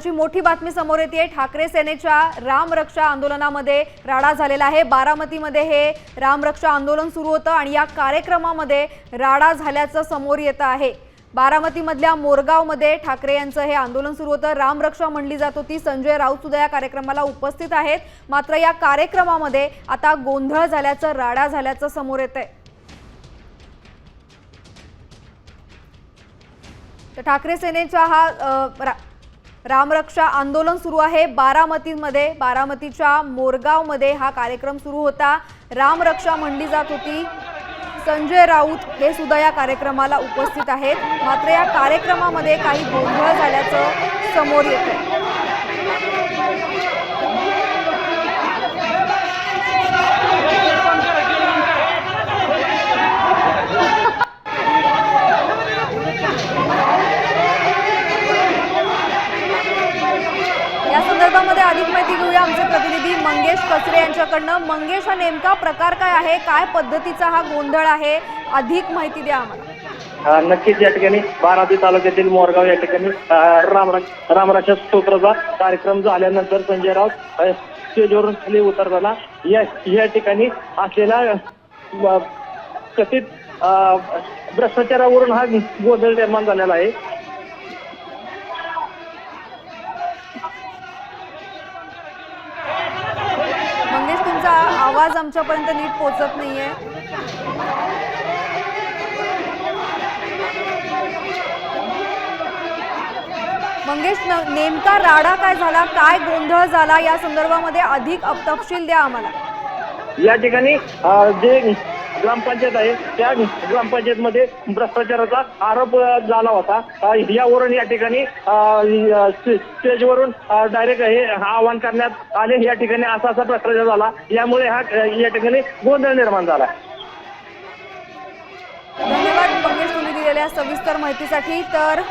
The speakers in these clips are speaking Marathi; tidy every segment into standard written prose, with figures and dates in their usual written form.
महत्त्वाची मोठी बातमी समोर येते। ठाकरे सेनेच्या रामरक्षा आंदोलनामध्ये राडा झालेला आहे। बारामतीमध्ये हे रामरक्षा आंदोलन सुरू होतं आणि या कार्यक्रमामध्ये राडा झाल्याचं समोर येतं आहे। बारामतीमधल्या मोरगावमध्ये ठाकरे यांचं हे आंदोलन सुरू होतं। रामरक्षा म्हणली जात होती। संजय राऊत सुद्धा या कार्यक्रमाला उपस्थित आहेत। मात्र या कार्यक्रमामध्ये आता गोंधळ झाल्याचं, राडा झाल्याचं समोर येतंय। तर ठाकरे सेनेचा हा रामरक्षा आंदोलन सुरू आहे बारामतीमध्ये। बारामतीच्या मोरगावमध्ये हा कार्यक्रम सुरू होता। रामरक्षा म्हणली जात होती। संजय राऊत हे सुद्धा या कार्यक्रमाला उपस्थित आहेत। मात्र या कार्यक्रमामध्ये काही गोंधळ झाल्याचं समोर येतंय। या संदर्भामध्ये अधिक माहिती घेऊया आमचे प्रतिनिधी मंगेश कचरे यांच्याकडनं। मंगेश, हा नेमका प्रकार काय आहे, काय पद्धतीचा हा गोंधळ आहे, अधिक माहिती द्या आम्हाला। नक्कीच या ठिकाणी बारामती तालुक्यातील मोरगाव या ठिकाणी रामरक्षा स्तोत्राचा कार्यक्रम झाल्यानंतर संजय राऊत स्टेजवरून खाली उतरताना या ठिकाणी असलेला कथित भ्रष्टाचारावरून हा गोंधळ निर्माण झालेला आहे। मंगेश, तुमचा आवाज आमच्यापर्यंत नीट पोहोचत नाहीये। मंगेश, नेमका राडा काय झाला, काय गोंधळ झाला, या संदर्भामध्ये अधिक तपशील द्या आम्हाला। या ठिकाणी जे ग्रामपंचायत आहे त्या ग्रामपंचायतमध्ये भ्रष्टाचाराचा आरोप झाला होता। यावरून या ठिकाणी स्टेजवरून डायरेक्ट हे आवाहन करण्यात आले। या ठिकाणी असा भ्रष्टाचार झाला, यामुळे हा या ठिकाणी गोंधळ निर्माण झाला। धन्यवाद मंगेश, तुम्ही दिलेल्या सविस्तर माहितीसाठी। तर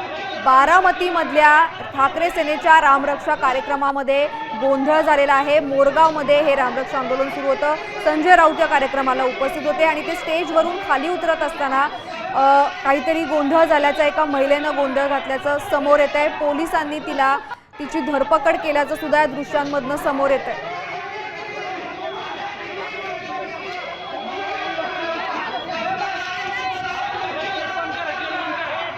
बारामतीमधल्या ठाकरे सेनेच्या रामरक्षा कार्यक्रमामध्ये गोंधळ झालेला आहे। मोरगावमध्ये हे रामरक्षा आंदोलन सुरू होतं। संजय राऊत या कार्यक्रमाला उपस्थित होते आणि ते स्टेजवरून खाली उतरत असताना काहीतरी गोंधळ झाल्याचं, एका महिलेनं गोंधळ घातल्याचं समोर येत आहे। पोलिसांनी तिची धरपकड केल्याचं सुद्धा या दृश्यांमधनं समोर येत आहे।